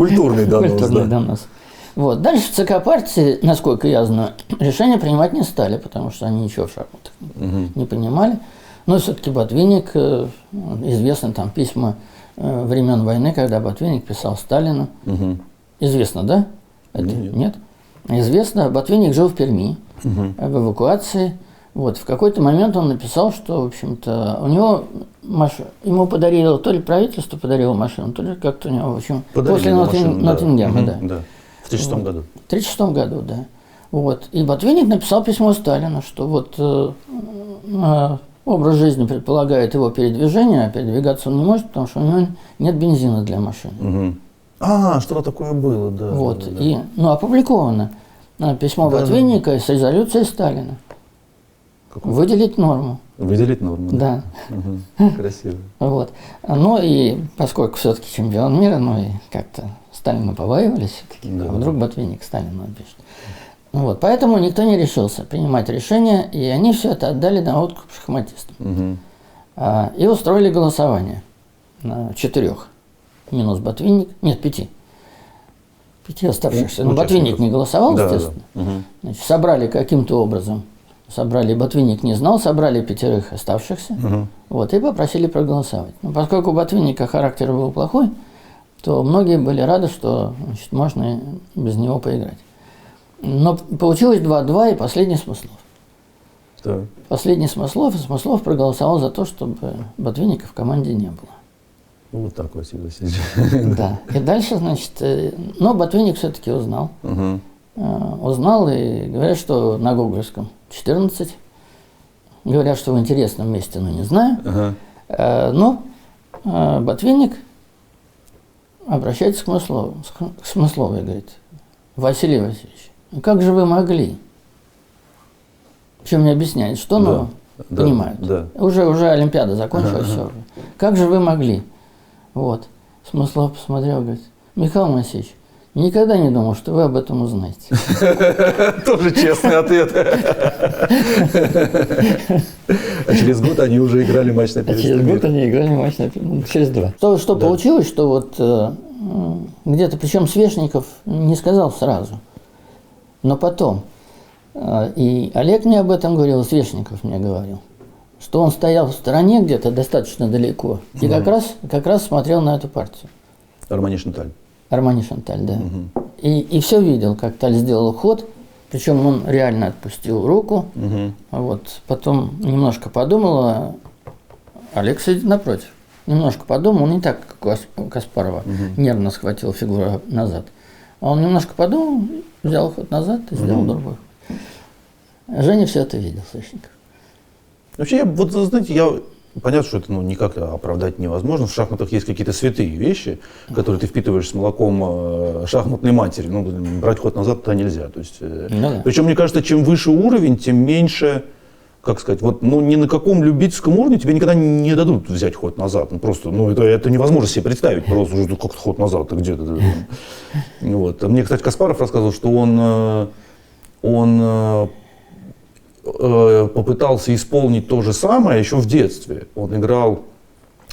донос.
Культурный донос. Вот. Дальше в ЦК партии, насколько я знаю, решения принимать не стали, потому что они ничего в шахматах не понимали. Но все-таки Ботвинник, известны там письма времен войны, когда Ботвинник писал Сталину. Известно, да? Это? Нет. Известно, Ботвинник жил в Перми, в эвакуации. Вот, в какой-то момент он написал, что, в общем-то, у него ему подарило, то ли правительство подарило машину, то ли как-то у него, в общем,
Подарили
после
машину,
Ноттингема, да.
Да. В 1936 году.
В 1936 году, да. Вот. И Ботвинник написал письмо Сталину, что вот образ жизни предполагает его передвижение, а передвигаться он не может, потому что у него нет бензина для машины.
Угу. Что-то такое было, да.
Вот.
Да, да.
И, опубликовано письмо Ботвинника с резолюцией Сталина.
Какой?
Выделить норму.
Выделить норму.
Да.
Угу. Красиво.
Вот. Ну и поскольку все-таки чемпион мира, ну и как-то Сталина побаивались все-таки,
Да.
а вдруг Ботвинник Сталину напишет. Вот. Поэтому никто не решился принимать решение, и они все это отдали на откуп шахматистам.
Угу.
И устроили голосование на 4. Минус Ботвинник. Нет, 5. 5 оставшихся. Но Ботвинник не голосовал,
Да,
естественно.
да. Угу.
Значит, собрали каким-то образом. Собрали, Ботвинник не знал, собрали 5 оставшихся.
Угу.
Вот, и попросили проголосовать. Но поскольку у Ботвинника характер был плохой, то многие были рады, что, значит, можно без него поиграть. Но получилось 2-2 и последний Смыслов.
Да.
Последний Смыслов, и Смыслов проголосовал за то, чтобы Ботвинника в команде не было.
Вот так вот согласись.
Да. И дальше, значит, но Ботвинник все-таки узнал.
Угу.
Узнал, и говорят, что на Гоголевском 14. Говорят, что в интересном месте, но не знаю.
Ага.
Но Ботвинник обращается к Смыслову и говорит: Василий Васильевич, ну как же вы могли? Причем не объясняет, что, но
Да,
понимают.
да.
Уже Олимпиада закончилась, все. Как же вы могли? Вот. Смыслов посмотрел, говорит: Михаил Моисеевич, никогда не думал, что вы об этом узнаете.
Тоже честный ответ. А через год они уже играли матч на первенстве
Через год
мира.
они играли матч через 2. Что получилось, что вот где-то, причем Свешников не сказал сразу, но потом. И Олег мне об этом говорил, и Свешников мне говорил, что он стоял в стороне где-то достаточно далеко и как раз смотрел на эту партию.
Армани Шанталь.
Армани Шанталь, да. И все видел, как Таль сделал ход, причем он реально отпустил руку. Вот. Потом немножко подумал, а Олег сидит напротив. Немножко подумал, не так, как у Каспарова, нервно схватил фигуру назад. А он немножко подумал, взял ход назад и сделал другой ход. Женя все это видел, Свешников.
Вообще, вот, знаете, понятно, что это никак оправдать невозможно. В шахматах есть какие-то святые вещи, которые ты впитываешь с молоком шахматной матери. Брать ход назад туда нельзя. То есть,
да.
Причем, мне кажется, чем выше уровень, тем меньше, как сказать, вот, ни на каком любительском уровне тебе никогда не дадут взять ход назад. Просто, это невозможно себе представить. Просто уже как ход назад, ты где-то. Вот. Мне, кстати, Каспаров рассказывал, что он попытался исполнить то же самое еще в детстве. Он играл,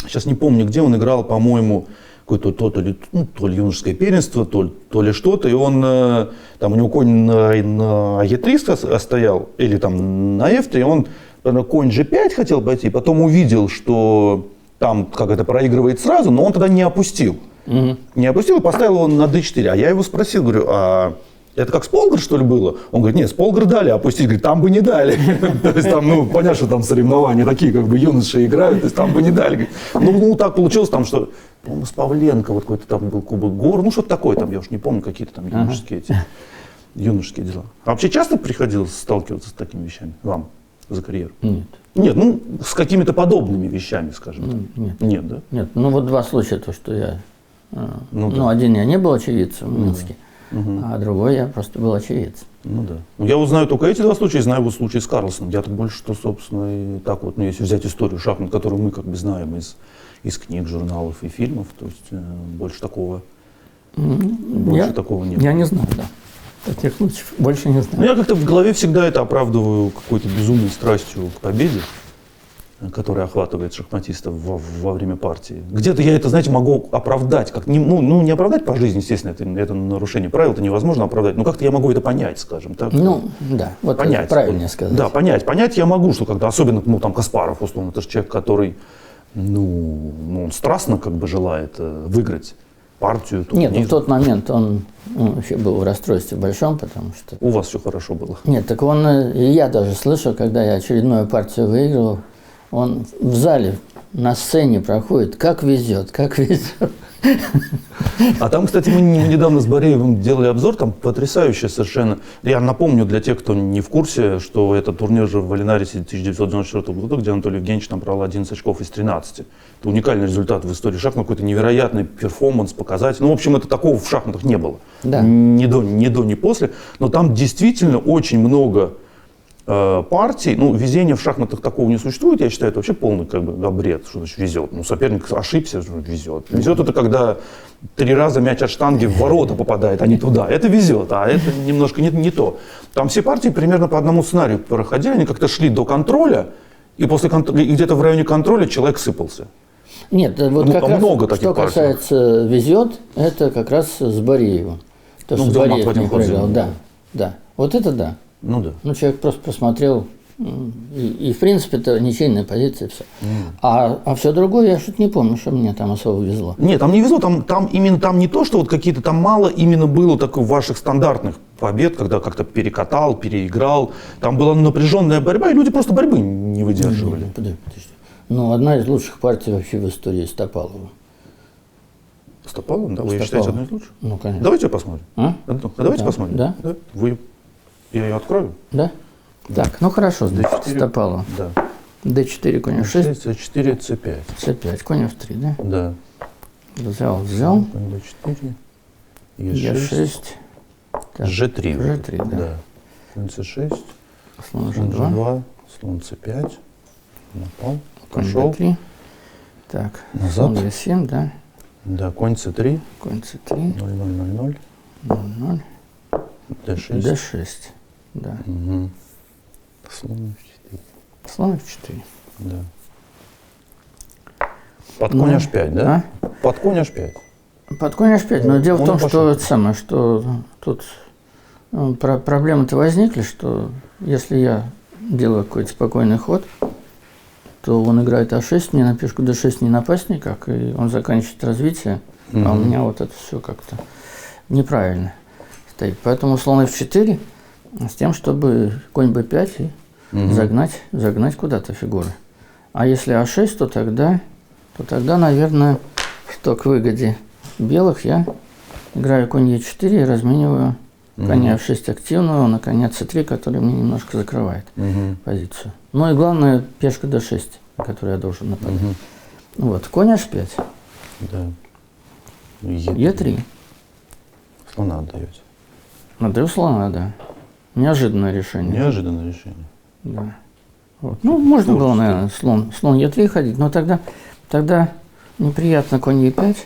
сейчас не помню где, он играл, по-моему, какое-то то ли юношеское первенство, то ли что-то, и он, там у него конь на Е3 стоял, или там на F3, он конь G5 хотел пойти, потом увидел, что там как это проигрывает сразу, но он тогда не опустил. Не опустил и поставил его на D4. А я его спросил, говорю, а это как с Полгар, что ли, было? Он говорит, нет, с Полгар дали, а опустить, говорит, там бы не дали. То есть там, понятно, что там соревнования такие, как бы юноши играют, то есть там бы не дали. Так получилось там, что, по-моему, с Павленко вот какой-то там был Кубок Гор, что-то такое там, я уж не помню, какие-то там юношеские дела. А вообще часто приходилось сталкиваться с такими вещами вам за карьеру?
Нет.
Нет, с какими-то подобными вещами, скажем так.
Нет.
Нет, да?
Нет, вот 2 случая, то, что я... один я не был очевидцем в Минске, а другой я просто был очевидцем.
Да. Я узнаю только эти 2 случая, знаю случай с Карлсоном. Я так больше, что, собственно, и так вот, если взять историю шахмат, которую мы как бы знаем из книг, журналов и фильмов, то есть больше такого такого нет.
Я не знаю, да. Таких случаев больше не знаю.
Я как-то в голове всегда это оправдываю какой-то безумной страстью к победе, которая охватывает шахматистов во время партии. Где-то я это, знаете, могу оправдать. Не оправдать по жизни, естественно, это нарушение правил, это невозможно оправдать, но как-то я могу это понять, скажем так.
Да, вот
понять.
Правильнее сказать.
Да, понять. Понять я могу, что когда, особенно, там, Каспаров, условно, это же человек, который, он страстно как бы желает выиграть партию. Тут
Нет,
низу.
в тот момент он вообще был в расстройстве большом, потому что...
У вас все хорошо было.
Нет, так он, и я даже слышал, когда я очередную партию выигрывал, он в зале на сцене проходит, как везет, как везет.
А там, кстати, мы недавно с Бореевым делали обзор, там потрясающе совершенно. Я напомню для тех, кто не в курсе, что этот турнир же в Алинарисе 1994 года, где Анатолий Евгеньевич набрал 11 очков из 13. Это уникальный результат в истории шахмат, какой-то невероятный перформанс, показатель. Ну, в общем, это такого в шахматах не было.
Да.
Ни до, ни после. Но там действительно очень много партий. Ну, везения в шахматах такого не существует. Я считаю, это вообще полный как бы бред, что значит везет. Ну, соперник ошибся, что везет. Везет это когда 3 раза мяч от штанги в ворота попадает, а не туда. Это везет, а это немножко не то. Там все партии примерно по одному сценарию проходили, они как-то шли до контроля, и после и где-то в районе контроля человек сыпался.
Нет, вот
Ну,
как
там
раз,
много таких
что
партий.
касается везет, это как раз с Бореевым. То,
Ну,
что
где он
Бореев
в один
не
ход
проиграл,
забил.
да, да. Вот это да.
Ну да.
Ну, человек просто посмотрел, и в принципе, это ничейная позиция, все. А все другое, я что-то не помню, что мне там особо везло.
Нет, там не везло, там именно там не то, что вот какие-то там мало именно было такой ваших стандартных побед, когда как-то перекатал, переиграл. Там была напряженная борьба, и люди просто борьбы не выдерживали.
Подожди. Ну, одна из лучших партий вообще в истории Стопалова.
С Топаловым, да? Вы ее
С
считаете
Топаловым.
одной из лучших?
Ну, конечно.
Давайте посмотрим.
А?
Давайте
Да.
посмотрим.
Да.
Вы... Я ее открою?
Да? Так, ну хорошо,
D4.
Стопалова.
Да.
D4, конь F6,
C4, C5.
C5, конь F3, да?
Да.
Взял.
Конь D4.
E6. Так,
G3.
G3, да.
Конь C6.
Слон
Слон
G2,
G2. Слон C5. Напал.
конь
Пошел.
B3. Так,
Назад.
слон E7, да?
Да, конь C3.
Конь C3,
0-0-0-0.
0,
D6.
D6, да.
Угу. Слон F4.
Слон F4.
Да. Под конь
Ну,
H5, да? Под конь H5.
Под конь H5, но дело в
Он
том,
пошел.
что это самое, что тут проблемы-то возникли, что если я делаю какой-то спокойный ход, то он играет А6, мне на пешку D6 не напасть никак, и он заканчивает развитие, а у меня вот это все как-то неправильно стоит. Поэтому слон F4 с тем, чтобы конь B5 и загнать куда-то фигуры. А если А6, то тогда, наверное, что к выгоде белых я играю конь Е4 и размениваю коня F6 активного на коня C3, который мне немножко закрывает позицию. Ну и главное, пешка D6, на которую я должен нападать. Вот, конь H5,
Да.
Е3.
Слона отдаете.
Отдаю слона, да. Неожиданное решение.
Неожиданное решение.
Да. Вот. Ну, можно было, наверное, слон Е3 ходить, но тогда неприятно конь Е5.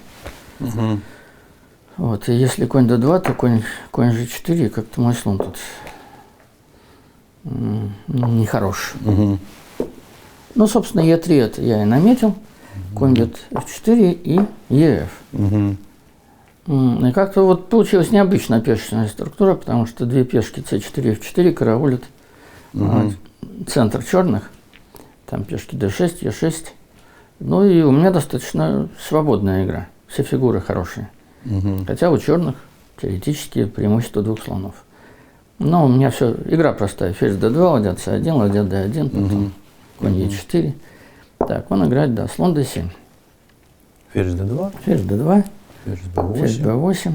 Вот, и если конь d2, то конь g4, и как-то мой слон тут нехорош. Ну, собственно, e3 это я и наметил. Конь бьет f4 и ef. И как-то вот получилась необычная пешечная структура, потому что две пешки c4 и f4 караулят центр черных. Там пешки d6, e6. Ну и у меня достаточно свободная игра. Все фигуры хорошие. Хотя у черных теоретически преимущество двух слонов. Но у меня все, игра простая. Ферзь d2, ладья c1, ладья d1, потом конь e4. Так, он играет, да, слон d7.
Ферзь d2,
Ферзь d2,
ферзь
ферзь
b8.
b8.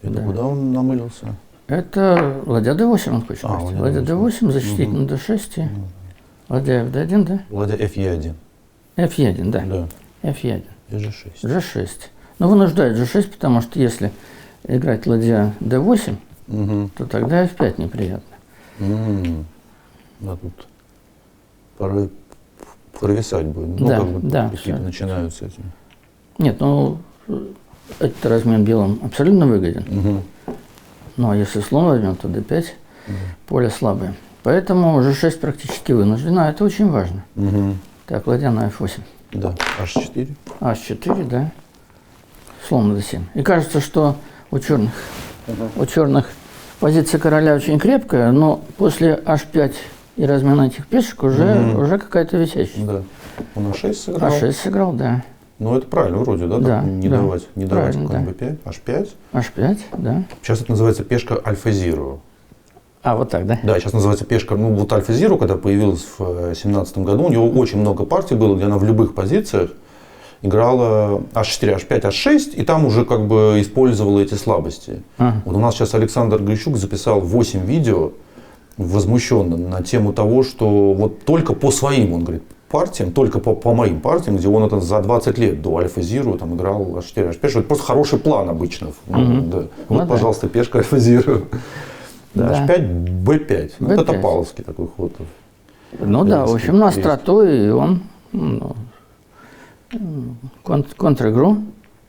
Это
Да.
куда он намылился?
Это ладья d8 он хочет
А,
играть.
ладья
Ладья d8, защитить на d6. И ладья f d1, да?
Ладья fe1.
f1, да.
Да.
f1.
И g6.
g6. Но вынуждает g6, потому что если играть ладья d8, то тогда f5 неприятно.
Да, тут порой провисать будет. Ну,
Да,
как бы
да,
какие-то
всё.
начинают с этим.
Нет, ну, этот размен белым абсолютно выгоден. Ну, а если слон возьмем, то d5, поле слабое. Поэтому g6 практически вынужден, а это очень важно. Так, ладья на f8.
Да, h4.
h4, да. Слон на d7. И кажется, что у черных позиция короля очень крепкая, но после h5 и размена этих пешек уже какая-то висящая.
Да. Он h6 сыграл.
А6 сыграл, да.
Ну, это правильно вроде, да?
Да,
Так не
да.
давать, не давать
Правильно,
конь
да.
b5, h5.
H5, да.
Сейчас это называется пешка альфа-зиру.
А, вот так, да?
Да, сейчас называется пешка, ну вот альфа-зиру, когда появилась в 2017 году, у него очень много партий было, где она в любых позициях играла h4, h5, h6, и там уже как бы использовала эти слабости.
Ага.
Вот у нас сейчас Александр Грищук записал 8 видео возмущенно на тему того, что вот только по своим, он говорит, партиям, только по моим партиям, где он это за 20 лет до Альфа-Зиру там играл h4, h5, что это просто хороший план обычно. Ну, да. Вот,
да.
пожалуйста, пешка Альфа-Зиру. Да,
Да.
h5, b5. Ну, это
B5.
топаловский такой ход.
Ну да, в общем, на
Есть.
остроту, и он контр-игру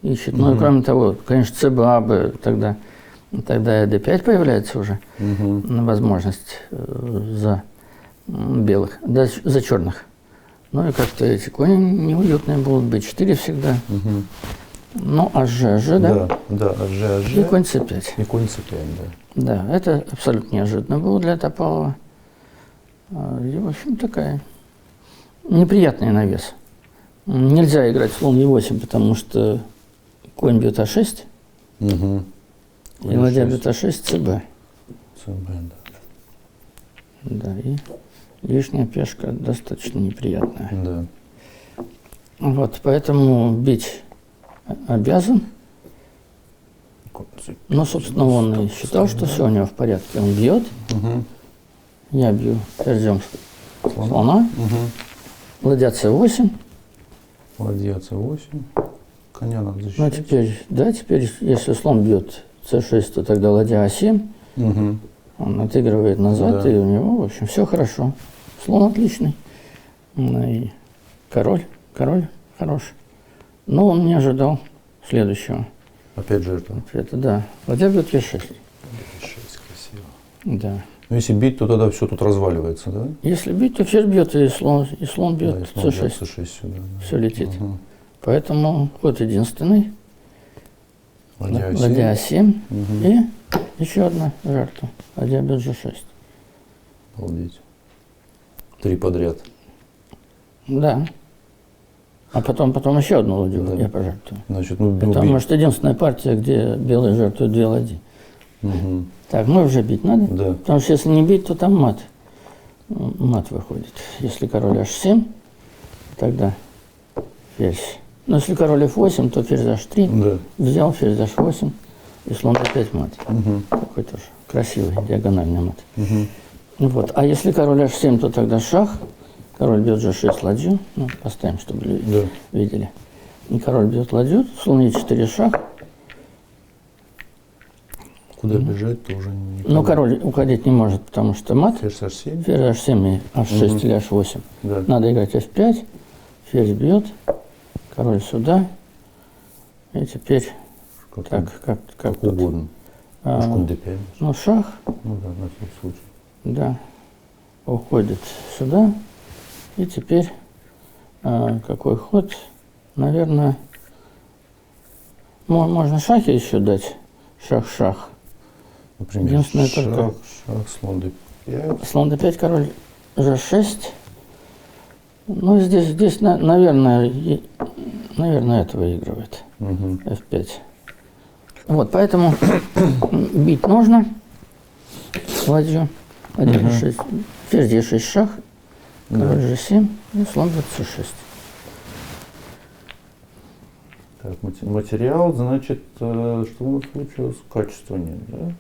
ищет. Ну и кроме того, конечно, ЦБА бы тогда и d5 появляется уже на возможность за белых, да, за черных. Ну и как-то эти кони неуютные будут, b4 всегда. Ну, HG, да?
Да,
И конь c5.
И конь c5, да.
Да, это абсолютно неожиданно было для Топалова. И, в общем, такая неприятный навес. Нельзя играть слон e8, потому что конь бьет а6,
Угу.
и ладья бьет а6, цб.
ЦБ, да.
Да, и лишняя пешка достаточно неприятная.
Да.
Вот, поэтому бить обязан.
Конь c5.
Но, собственно, он и считал, что все у него в порядке. Он бьет,
Угу.
я бью ферзем
Слона.
слона,
Угу.
ладья c8.
Ладья c8. Коня надо
Ну,
защищать.
теперь, да, теперь, если слон бьет c6, то тогда ладья а7.
Угу.
Он отыгрывает назад,
Да.
и у него, в общем, все хорошо. Слон отличный. Ну и король хорош. Но он не ожидал следующего.
Опять же это.
Это да. Ладья бьет e6.
6 красиво.
Да.
Ну, если бить, то тогда все тут разваливается, да?
Если бить, то ферзь бьет, и слон бьет
Да, и слон бьет
c6.
c6 сюда. Да.
Все летит.
Угу.
Поэтому ход единственный.
Ладья a7.
Ладья а7.
Мгм.
И еще одна жертва. Ладья бьет g6.
Обалдеть. 3 подряд.
Да. А потом еще одну ладью
Да.
я пожертвую.
Значит, ну,
Это,
бить.
может, единственная партия, где белые жертвуют две ладьи.
Угу.
Так, мы уже бить надо?
Да.
Потому что если не бить, то там мат. Мат выходит. Если король h7, тогда ферзь. Но если король f8, то ферзь h3.
Да.
Взял ферзь h8, и слон опять мат.
Угу.
Такой тоже красивый диагональный мат.
Угу.
Вот. А если король h7, то тогда шах. Король бьет g6 ладью. Ну, поставим, чтобы
Да.
видели. И король бьет ладью, слон e4 шах.
Куда бежать, то уже не.
Но король уходить не может, потому что мат.
Ферзь h7.
Ферзь h7 и h6 или h8.
Да.
Надо играть f5. Ферзь бьет. Король сюда. И теперь
Как,
как тут?
угодно.
А,
Конь d5.
Ну, шах,
Ну да, на всякий случай.
да, уходит сюда. И теперь какой ход? Наверное, можно шахи еще дать. Шах-шах.
Например,
Единственное
шах,
только-
шах, слон d5.
Слон d5, король g6. Ну, здесь наверное, это выигрывает.
Угу.
f5. Вот, поэтому бить нужно. Ладью. Ладья g6. Ферзь d6 шах. Король g7. И слон бьет c6.
Так, материал, значит, что у нас случилось? Качества нет, да?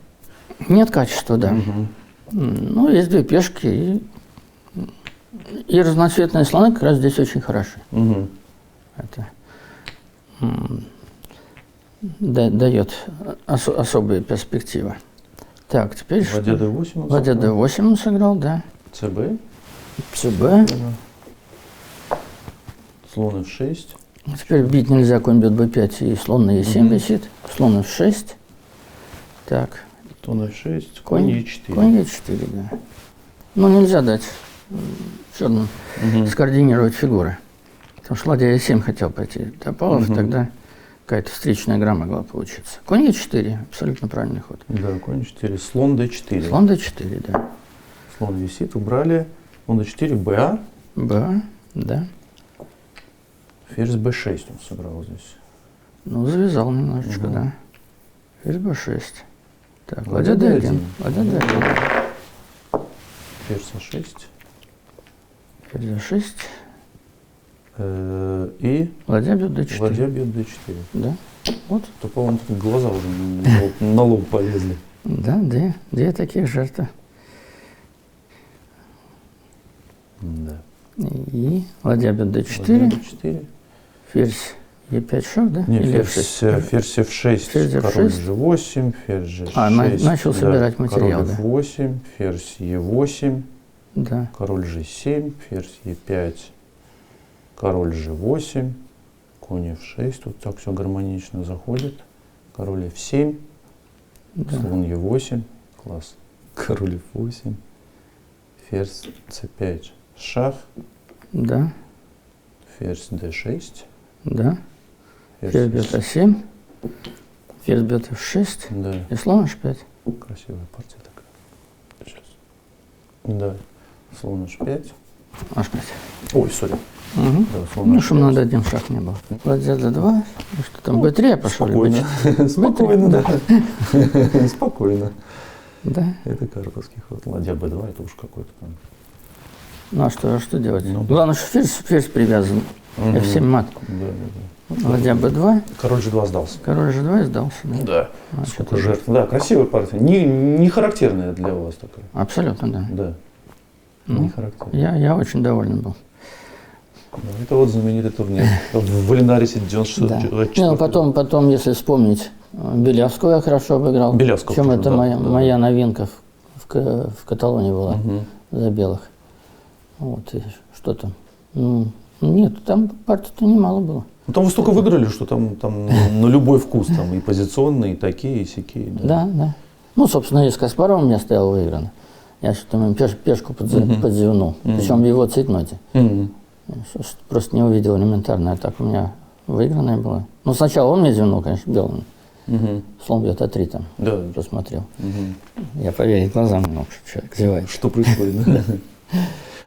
Нет качества, да.
Мгм.
Ну, есть две пешки. И разноцветные слоны как раз здесь очень хороши.
Угу.
Это дает особые перспективы. Так, теперь
Ладья
что?
d8. он
Ладья
сыграл.
d8 он сыграл, да.
cb.
cb.
Слон f6.
Теперь бить нельзя, конь бьет b5, и слон на e7 висит. Слон f6. Так,
Слон f6. Конь e4.
конь e4, да. Ну, нельзя дать черным скоординировать фигуры. Потому что ладья e7 хотел пойти Топалов, тогда какая-то встречная игра могла получиться. Конь e4, абсолютно правильный ход.
Да, конь 4. Слон d4.
Слон d4, да.
Слон висит, убрали. Слон d4, ba.
Б, да.
Ферзь b6 он сыграл здесь.
Ну, завязал немножечко, да. Ферзь b6. Так, ладья d1. Ладья d1.
Ферзь a6.
Ферзь a6.
И
Ладья бьет d4.
ладья бьет d4.
Да. Вот.
То, по-моему, тут глаза уже на лоб полезли.
Да, две таких жертвы.
Да.
И ладья бьет
Ладья
d4.
d4.
Ферзь e5 шаг, да?
Нет,
Или
ферзь f6,
Ферзь
король
f6.
g8, ферзь g6.
А, начал собирать материал,
король
да.
f8, ферзь e8,
Да.
король g7, ферзь e5, король g8, конь f6. Тут так все гармонично заходит. Король f7, слон e8, класс. Король f8, ферзь c5, шах,
Да.
ферзь d6,
Да. Ферзь бьет а7. Ферзь бьет f6.
Да,
И слон h5.
красивая партия такая. Сейчас. Да, слон h5.
h5.
Ой, сори.
Угу.
Да, слон
Ну,
h5.
чтобы надо один шаг не было. Ладья d2. Ну, что там, b3 я пошел?
Спокойно. Спокойно, да. Спокойно.
Да.
Это карповский ход. Ладья b2, это уж какой-то там.
Ну, а что делать?
Ну,
Главное, что ферзь привязан. f7 мат.
Да.
Ладья b2.
Король g2 сдался.
Король g2 и сдался. Да.
Да.
А,
Сколько
что-то-
жертв. Да, красивая партия. Не характерная для вас такая.
Абсолютно, да.
Да.
Ну,
Не характерная.
Я очень доволен был.
Да, это вот знаменитый турнир. В Валинарисе
Да.
94.
Не, ну, потом, если вспомнить, Белявскую я хорошо обыграл.
Белявскую
Причем
тоже,
это
да,
моя новинка в Каталонии была
Мгм.
за белых. Вот, и что там? Ну, нет, там партий-то немало было.
Ну, там вы столько выиграли, что там на любой вкус. Там и позиционные, и такие, и сякие.
Да. Ну, собственно, и с Каспаровым у меня стоял выиграно. Я что-то ему пешку подзевнул. Причем в его цейтноте.
Мгм.
Просто не увидел элементарно. А так у меня выигранная была. Ну, сначала он мне зевнул, конечно, белым.
Мгм.
Слон бьет А3 там.
Да.
Посмотрел.
Мгм.
Я поверить глазам не мог, что человек зевает.
Что происходит? Да?